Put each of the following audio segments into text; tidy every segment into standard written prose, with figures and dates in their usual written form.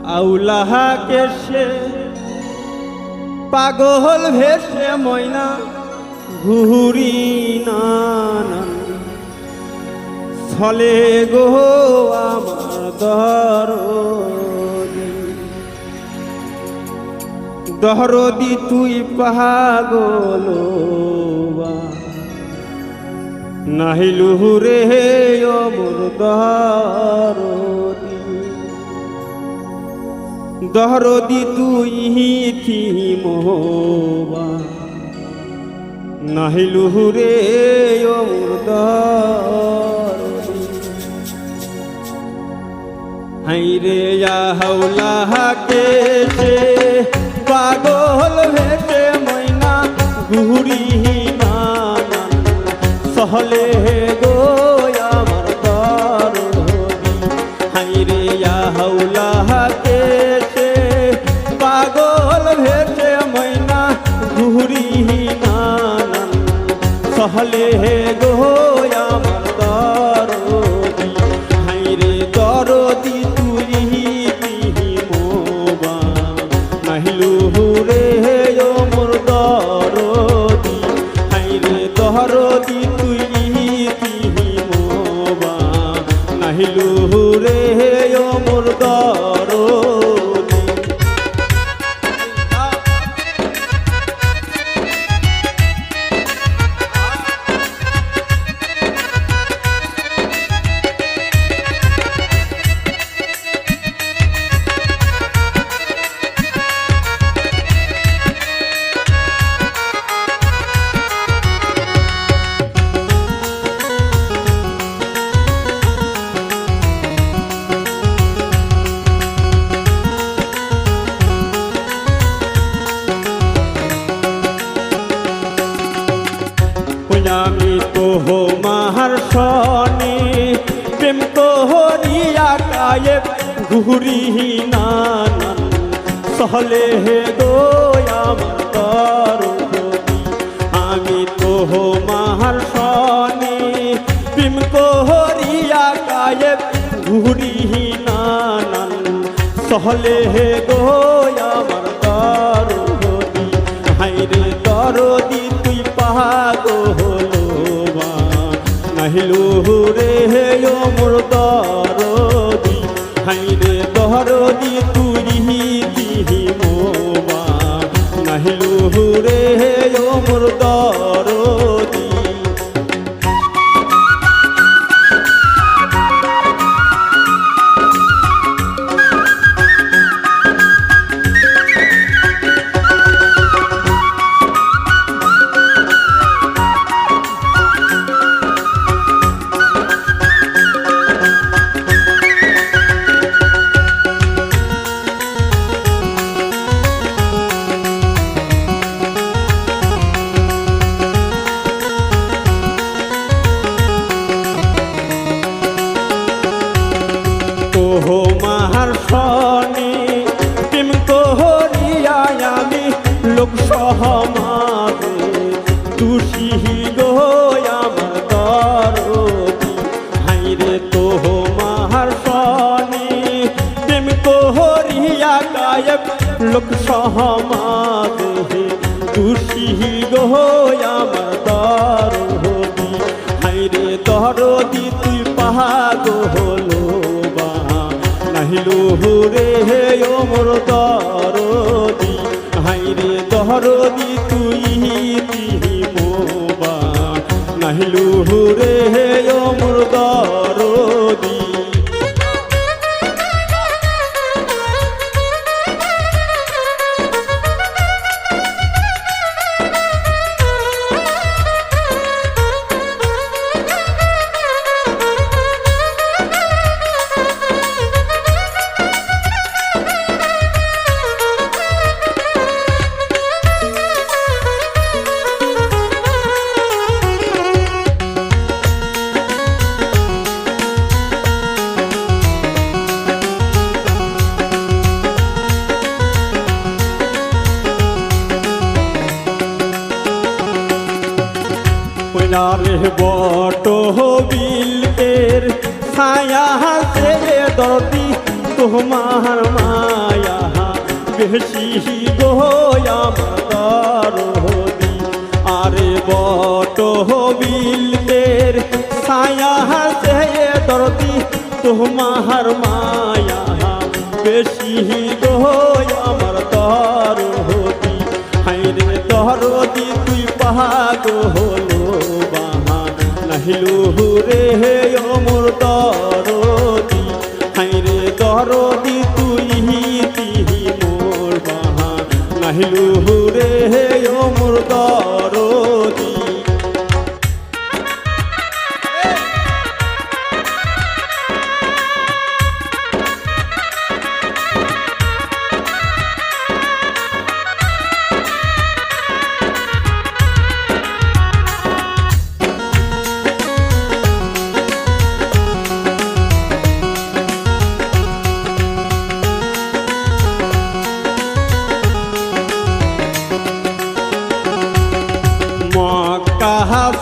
আউলাহাকে সে পাগল ভেসে ময়না ঘুরি নানান ছলে গো আমার দরদি তুই পাগল নাহিলু রে অমর দরদি তুই থি মোবা নাহিলু রে অমর দরদি হাইরে হাওলাকে সে পাগল ভেসে ময়না ঘুরি নানান সহলে গো আমার দরদি হাইরে হাওলাকে সে পাগল ভেসে ময়না ঘুরি নানান সহলে গো আমার দরদি হাইরে দরদি তুই মোবা নাহিলু রে মোর দরদি হাইরে দরদি তুই মোবা নাহিলু রে মোর দরদি আমি তো মাহার সনে প্রেম তো হরিয়া কায়ে ঘুরি নানান সহলে গো আমার দরদি আমি তো মাহার সনে প্রেম তো হরিয়া কায়ে ঘুরি নানান সহলে গো আমার দরদি হাইরে দরদি তুই পাগল নাহিলু রে মোর দরদি হাইরে দরদি তুই মোবা নাহিলু রে মোর দরদি মাহার সনে প্রেম করিয়া আমি লোক সমাজে তুষি গো আমার দরদি হাইরে তো মাহার সনে প্রেম করিয়া গায়ক লোক সমাজে তুষি গো আমার দরদি হাইরে দরদি তুই পাগল নাহিলু রে মোর দরদি হাইরে দরদি তুই মোবা নাহিলু রে মোর দরদি রে বট বিলের ছায়া হাসে দরদি তোমার মা বেশি গো আমার দরদি আরে বট বিলের ছায়া হাসে দরদি তোমার মায়া বেশি গো আমার দরদি হাইরে দরদি তুই পাগল বাহা নাহিলু রে ও মোর দরদি হাইরে দরদি তুই তিহি মোর বাহা নাহিলু রে ও মোর দরদি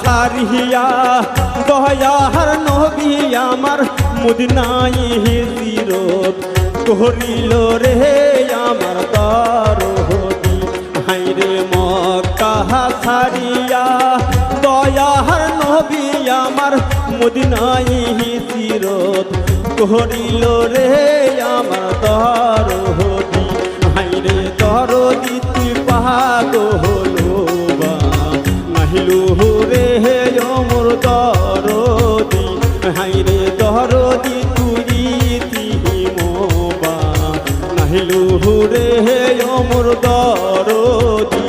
সারিয়া দয়ার নবী আমার মুদনাই হিজিরত করিল রে আমার দরদি হাইরে মক্কা সারিয়া দয়ার নবী আমার মুদনাই হিজিরত করিল রে আমার দরদি হাইরে দরদি তুই পাগল নাহিলু রে মোর দরদি হাইরে দরদি তুই তিহি মোবা নাহিলু রে মোর দরদি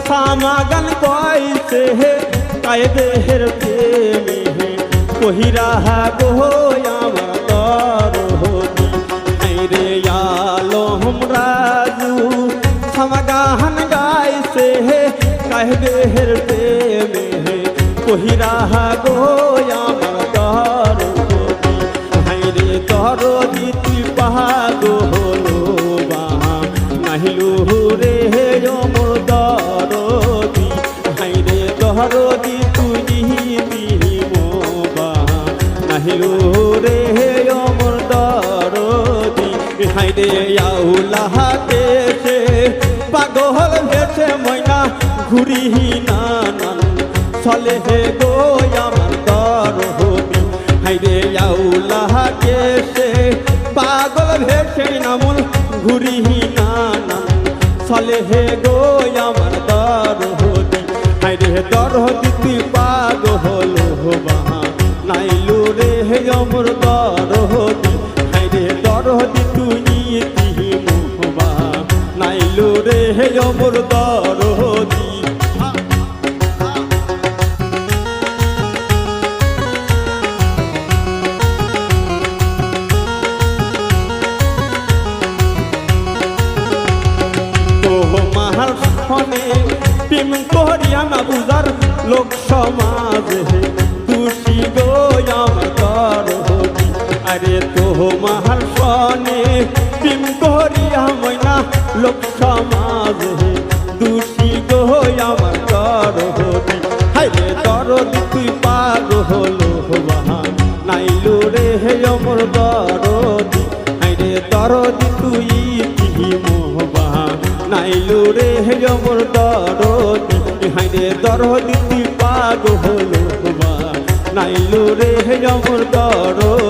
সামাগান কইছে কায়দের প্রেমে কহিরা গো আমার দরদি হাইরে আলম রাজু সামাগান গাইছে কায়দের প্রেমে কহিরা গো আমার দরদি হাইরে দরদি তুই পাগল বাহা নাহিলু রে মোর দরদি হাইরে দরদি তুই দিহি মোবা নাহিলু রে মোর দরদি হাইরে আউলাহা দেশে পাগল ভেসে ময়না ঘুরি নানান চলে হে গো আমার দরদি হাইরে আউলাহা দেশে পাগল ভেসে নামুল ঘুরি নানান চলে হে গো আমার দরদি হাইরে দরদি তুই পাগল বাহা নাইলু রে আমার দরদি হাইরে দরদি তুই তিহি মোবা নাইলু রে আমার দরদি প্রেম করিয়া না বুঝার লোক সমাজে তুষি গো আমার দরদি আরে তো মাহার সনে প্রেম করিয়া ময়না লোক সমাজে তুষি গো আমার দরদি হাইরে দরদি তুই পাগল বাহা নাইলু রে আমার দরদি হাইরে দরদি তুই তিহি মোবা নাইলু রে আমার দরদি হাইরে দরদি তুই পাগল বাহা নাইলু রে আমার দরদি